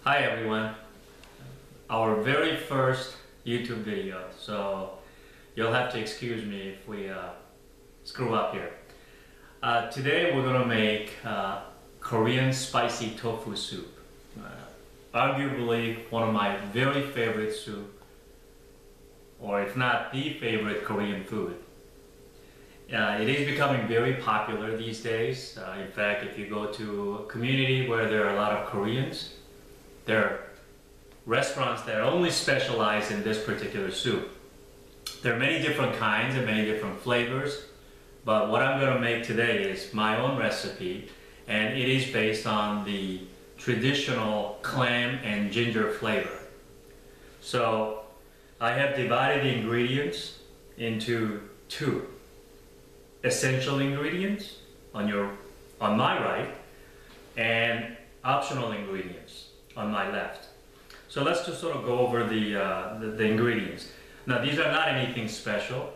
Hi everyone, our very first YouTube video, so you'll have to excuse me if we screw up here. Today we're gonna make Korean Spicy Tofu Soup. Arguably one of my very favorite soup, or if not the favorite Korean food. It is becoming very popular these days. In fact, if you go to a community where there are a lot of Koreans, there are restaurants that only specialize in this particular soup. There are many different kinds and many different flavors, but what I'm going to make today is my own recipe, and it is based on the traditional clam and ginger flavor. So I have divided the ingredients into two. Essential ingredients on my right, and optional ingredients on my left. So let's just sort of go over the ingredients. Now these are not anything special.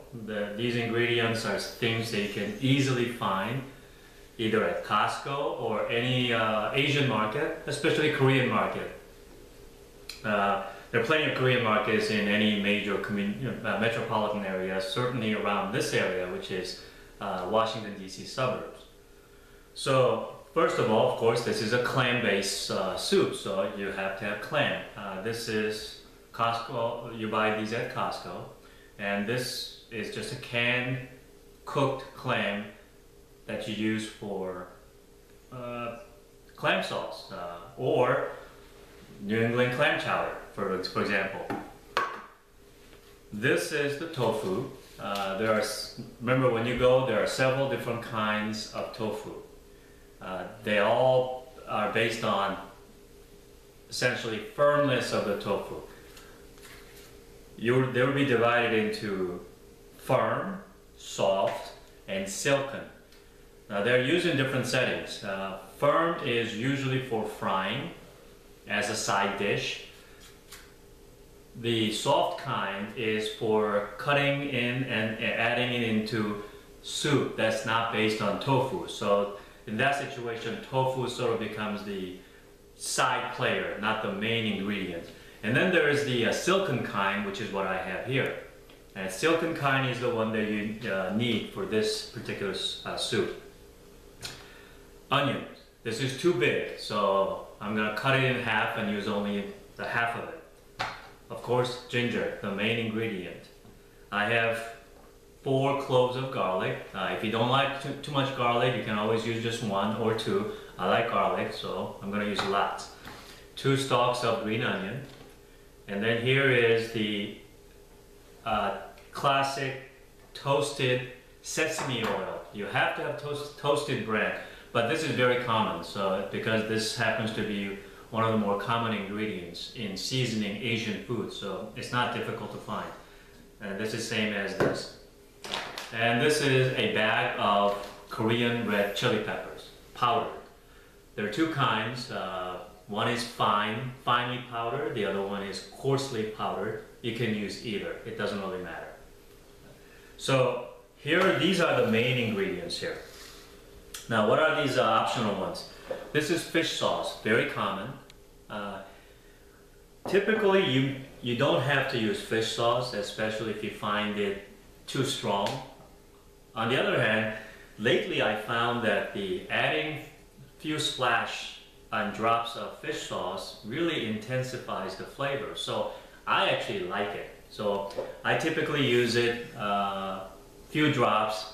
These ingredients are things that you can easily find either at Costco or any Asian market, especially Korean market. There are plenty of Korean markets in any major metropolitan area, certainly around this area, which is Washington DC suburbs. So first of all, of course, this is a clam-based soup, so you have to have clam. This is Costco. You buy these at Costco, and this is just a canned, cooked clam that you use for clam sauce or New England clam chowder, for example. This is the tofu. Remember, when you go, there are several different kinds of tofu. They all are based on essentially firmness of the tofu. They will be divided into firm, soft, and silken. Now they're used in different settings. Firm is usually for frying as a side dish. The soft kind is for cutting in and adding it into soup that's not based on tofu. So in that situation, tofu sort of becomes the side player, not the main ingredient. And then there is the silken kind, which is what I have here. And silken kind is the one that you need for this particular soup. Onions. This is too big, so I'm going to cut it in half and use only the half of it. Of course, ginger, the main ingredient. I have 4 cloves of garlic. If you don't like too much garlic, you can always use just 1 or 2. I like garlic, so I'm going to use lots. 2 stalks of green onion. And then here is the classic toasted sesame oil. You have to have toasted bread, but this is very common, so because this happens to be one of the more common ingredients in seasoning Asian food, so it's not difficult to find. And this is same as this. And this is a bag of Korean red chili peppers, powdered. There are 2 kinds. One is finely powdered, the other one is coarsely powdered. You can use either, it doesn't really matter. So here, these are the main ingredients here. Now what are these optional ones? This is fish sauce, very common. Typically you don't have to use fish sauce, especially if you find it too strong. On the other hand, lately I found that adding few splash and drops of fish sauce really intensifies the flavor. So I actually like it. So I typically use it few drops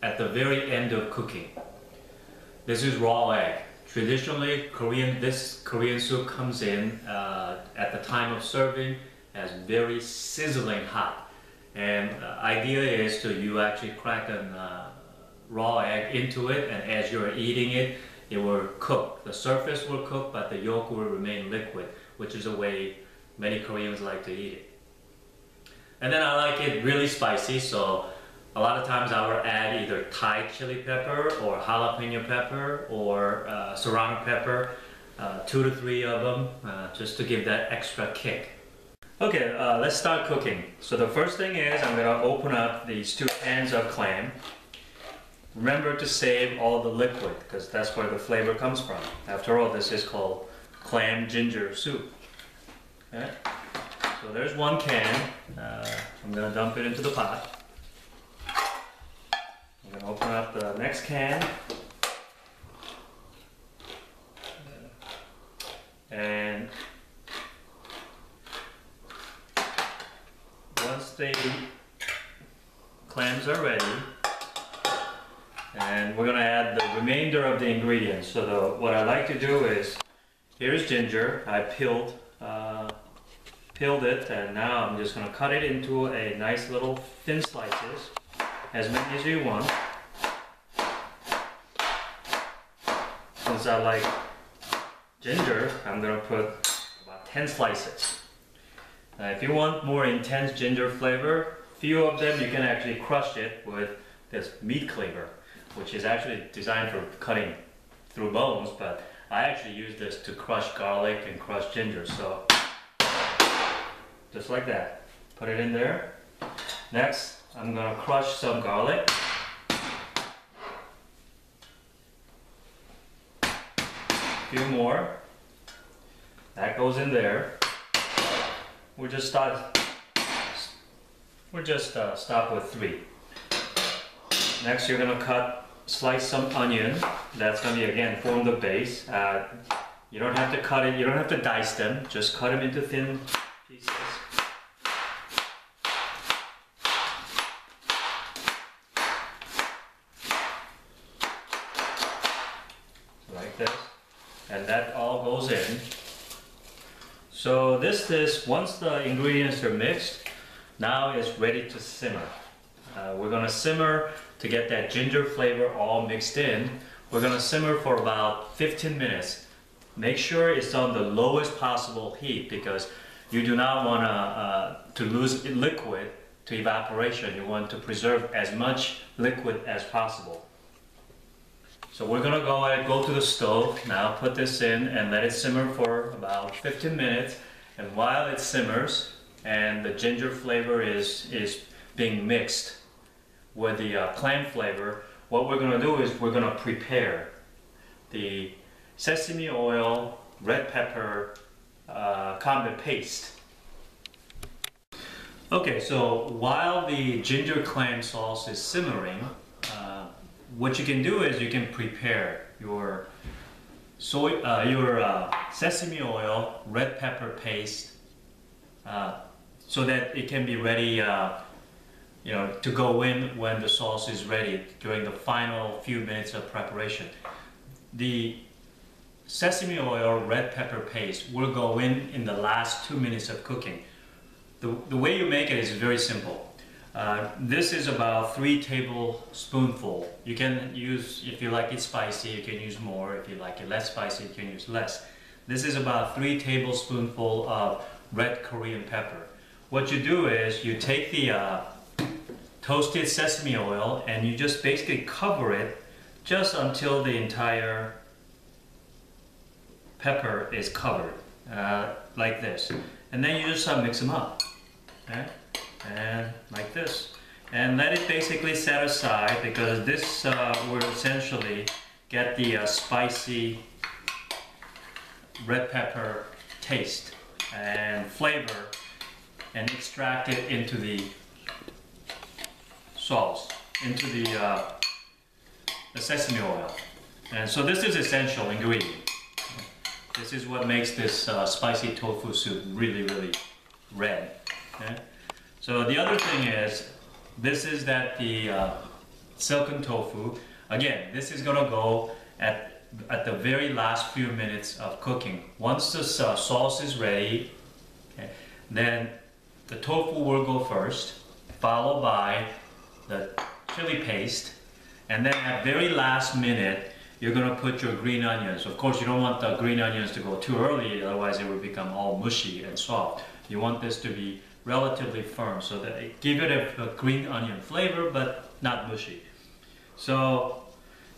at the very end of cooking. This is raw egg. Traditionally, this Korean soup comes in at the time of serving as very sizzling hot. And the idea is you actually crack a raw egg into it, and as you're eating it, it will cook. The surface will cook, but the yolk will remain liquid, which is the way many Koreans like to eat it. And then I like it really spicy, so a lot of times I will add either Thai chili pepper or jalapeno pepper or serrano pepper, 2 to 3 of them, just to give that extra kick. Okay, let's start cooking. So the first thing is I'm going to open up these 2 cans of clam. Remember to save all the liquid, because that's where the flavor comes from. After all, this is called clam ginger soup. Okay? So there's one can. I'm going to dump it into the pot. I'm going to open up the next can. And once the clams are ready, and we're going to add the remainder of the ingredients. So what I like to do is, here's ginger. I peeled it, and now I'm just going to cut it into a nice little thin slices, as many as you want. Since I like ginger, I'm going to put about 10 slices. Now, if you want more intense ginger flavor, few of them you can actually crush it with this meat cleaver, which is actually designed for cutting through bones, but I actually use this to crush garlic and crush ginger. So just like that, put it in there. Next, I'm going to crush some garlic. A few more. That goes in there. We'll just stop with 3. Next, you're going to slice some onion. That's going to be, again, form the base. You don't have to cut it, you don't have to dice them, just cut them into thin pieces. Like this. And that all goes in. So once the ingredients are mixed, now it's ready to simmer. We're going to simmer to get that ginger flavor all mixed in. We're going to simmer for about 15 minutes. Make sure it's on the lowest possible heat, because you do not want to lose liquid to evaporation. You want to preserve as much liquid as possible. So we're going to go to the stove now, put this in and let it simmer for about 15 minutes. And while it simmers and the ginger flavor is being mixed with the clam flavor, what we're going to do is we're going to prepare the sesame oil, red pepper, condiment paste. Okay, so while the ginger clam sauce is simmering, what you can do is you can prepare your sesame oil, red pepper paste, so that it can be ready, to go in when the sauce is ready during the final few minutes of preparation. The sesame oil, red pepper paste will go in the last 2 minutes of cooking. The way you make it is very simple. This is about 3 tablespoonfuls. You can use, if you like it spicy, you can use more. If you like it less spicy, you can use less. This is about 3 tablespoonfuls of red Korean pepper. What you do is you take the toasted sesame oil and you just basically cover it just until the entire pepper is covered, like this. And then you just mix them up. Okay? And like this, and let it basically set aside, because this will essentially get the spicy red pepper taste and flavor and extract it into the sauce, into the sesame oil. And so this is essential ingredient. This is what makes this spicy tofu soup really, really red. Okay? So the other thing is, this is the silken tofu. Again, this is gonna go at the very last few minutes of cooking. Once the sauce is ready, okay, then the tofu will go first, followed by the chili paste, and then at very last minute, you're gonna put your green onions. Of course, you don't want the green onions to go too early, otherwise it will become all mushy and soft. You want this to be relatively firm, so that it give it a green onion flavor, but not mushy. So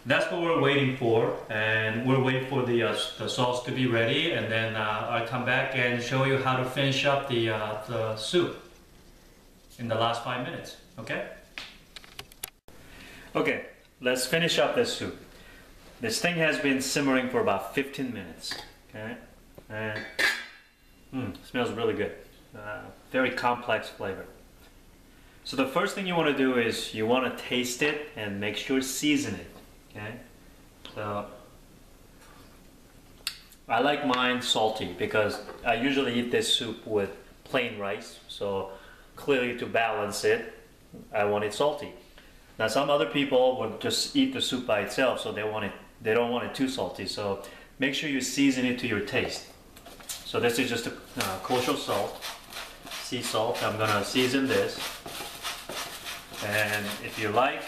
that's what we're waiting for, and we'll wait for the sauce to be ready, and then I'll come back and show you how to finish up the soup in the last 5 minutes. Okay? Okay, let's finish up this soup. This thing has been simmering for about 15 minutes. Okay? And smells really good. Very complex flavor. So the first thing you want to do is you want to taste it and make sure season it. Okay. So I like mine salty because I usually eat this soup with plain rice. So clearly to balance it, I want it salty. Now some other people would just eat the soup by itself, so they don't want it too salty. So make sure you season it to your taste. So this is just a kosher salt, sea salt. I'm gonna season this, and if you like,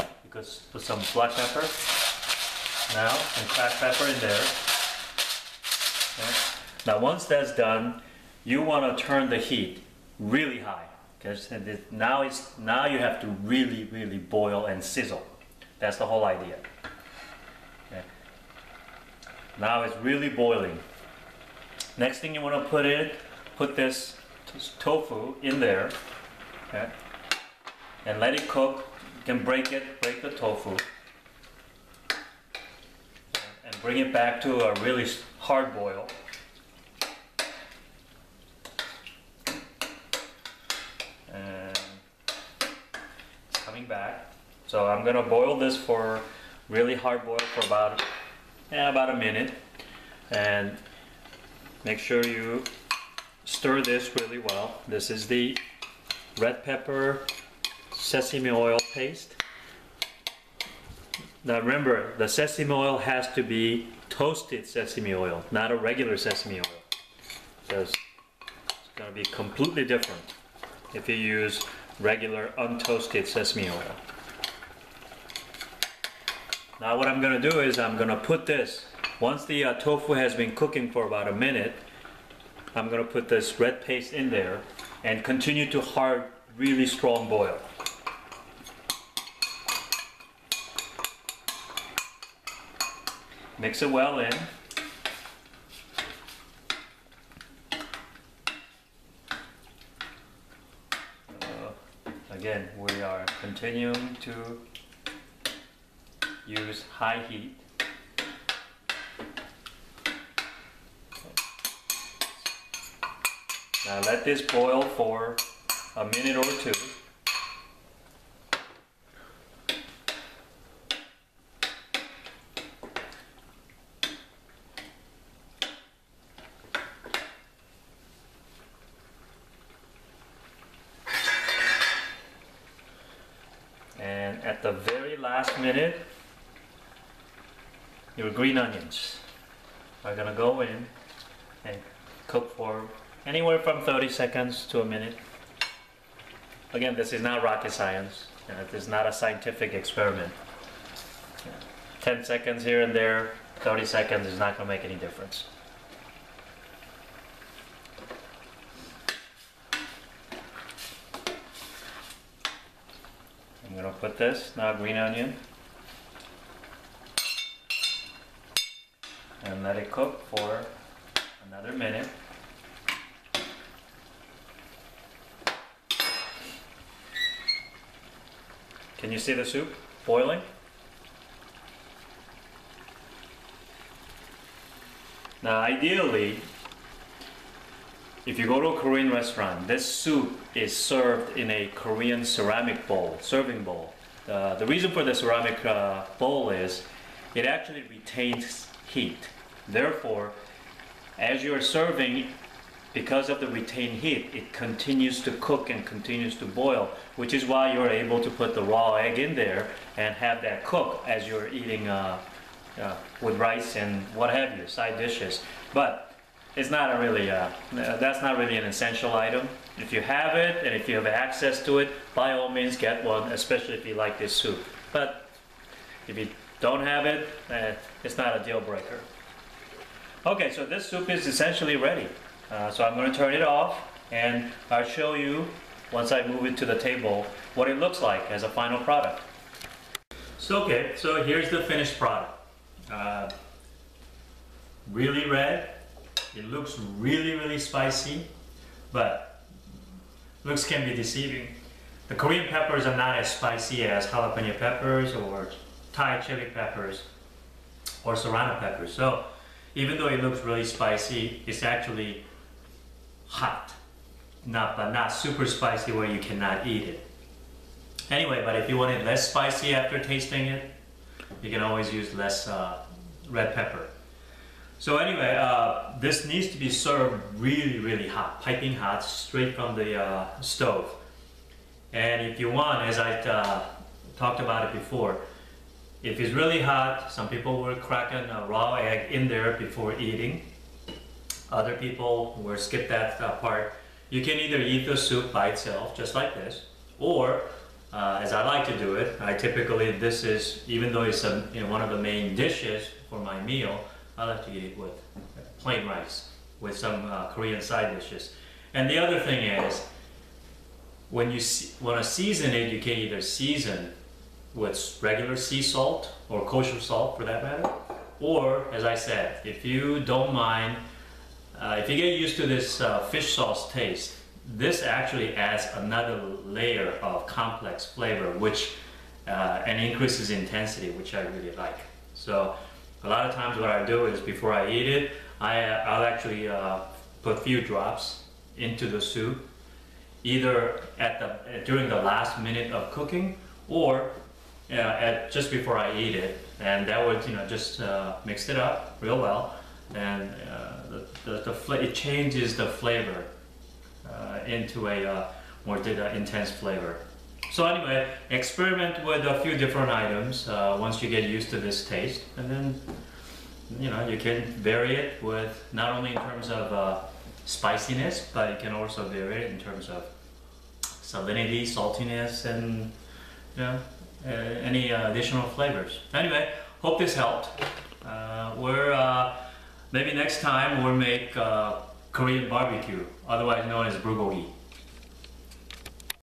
you could put some black pepper now and cracked pepper in there. Okay. Now once that's done, you want to turn the heat really high. Because now you have to really boil and sizzle. That's the whole idea. Okay. Now it's really boiling. Next thing you want to put this tofu in there, okay, and let it cook. You can break the tofu, and bring it back to a really hard boil. Back. So I'm gonna boil this for really hard boil for about a minute, and make sure you stir this really well. This is the red pepper sesame oil paste. Now remember, the sesame oil has to be toasted sesame oil, not a regular sesame oil, because it's gonna be completely different if you use regular untoasted sesame oil. Now what I'm going to do is I'm going to put this, once the tofu has been cooking for about a minute, I'm going to put this red paste in there and continue to really strong boil. Mix it well in. Again, we are continuing to use high heat. Now let this boil for a minute or two. And at the very last minute, your green onions are gonna go in and cook for anywhere from 30 seconds to a minute. Again, this is not rocket science. This is not a scientific experiment. 10 seconds here and there, 30 seconds is not gonna make any difference. I'm gonna put this, now green onion, and let it cook for another minute. Can you see the soup boiling? Now ideally, if you go to a Korean restaurant, this soup is served in a Korean ceramic bowl, serving bowl. The reason for the ceramic bowl is it actually retains heat. Therefore, as you're serving, because of the retained heat, it continues to cook and continues to boil, which is why you're able to put the raw egg in there and have that cook as you're eating with rice and what have you, side dishes. But it's not a really, that's not really an essential item. If you have it and if you have access to it, by all means get one, especially if you like this soup. But if you don't have it, it's not a deal breaker. Okay, so this soup is essentially ready. So I'm going to turn it off and I'll show you, once I move it to the table, what it looks like as a final product. So here's the finished product. Really red. It looks really spicy, but looks can be deceiving. The Korean peppers are not as spicy as jalapeno peppers or Thai chili peppers or serrano peppers. So Even though it looks really spicy, it's actually hot, but not super spicy where you cannot eat it. Anyway, but if you want it less spicy after tasting it, you can always use less red pepper. So anyway, this needs to be served really, really hot, piping hot, straight from the stove. And if you want, as I talked about it before, if it's really hot, some people will crack a raw egg in there before eating. Other people will skip that part. You can either eat the soup by itself, just like this, or as I like to do it, I typically, this is, even though it's one of the main dishes for my meal, I like to eat it with plain rice, with some Korean side dishes. And the other thing is, when you want to season it, you can either season with regular sea salt or kosher salt for that matter, or as I said, if you don't mind, if you get used to this fish sauce taste, this actually adds another layer of complex flavor, which and increases intensity, which I really like. So a lot of times what I do is before I eat it, I'll actually put a few drops into the soup, either during the last minute of cooking, or just before I eat it, and that would just mix it up real well, and it changes the flavor into a more intense flavor. So anyway, experiment with a few different items once you get used to this taste, and then you can vary it with not only in terms of spiciness, but you can also vary it in terms of salinity, saltiness, and any additional flavors. Anyway, hope this helped. Maybe next time we'll make Korean barbecue, otherwise known as bulgogi.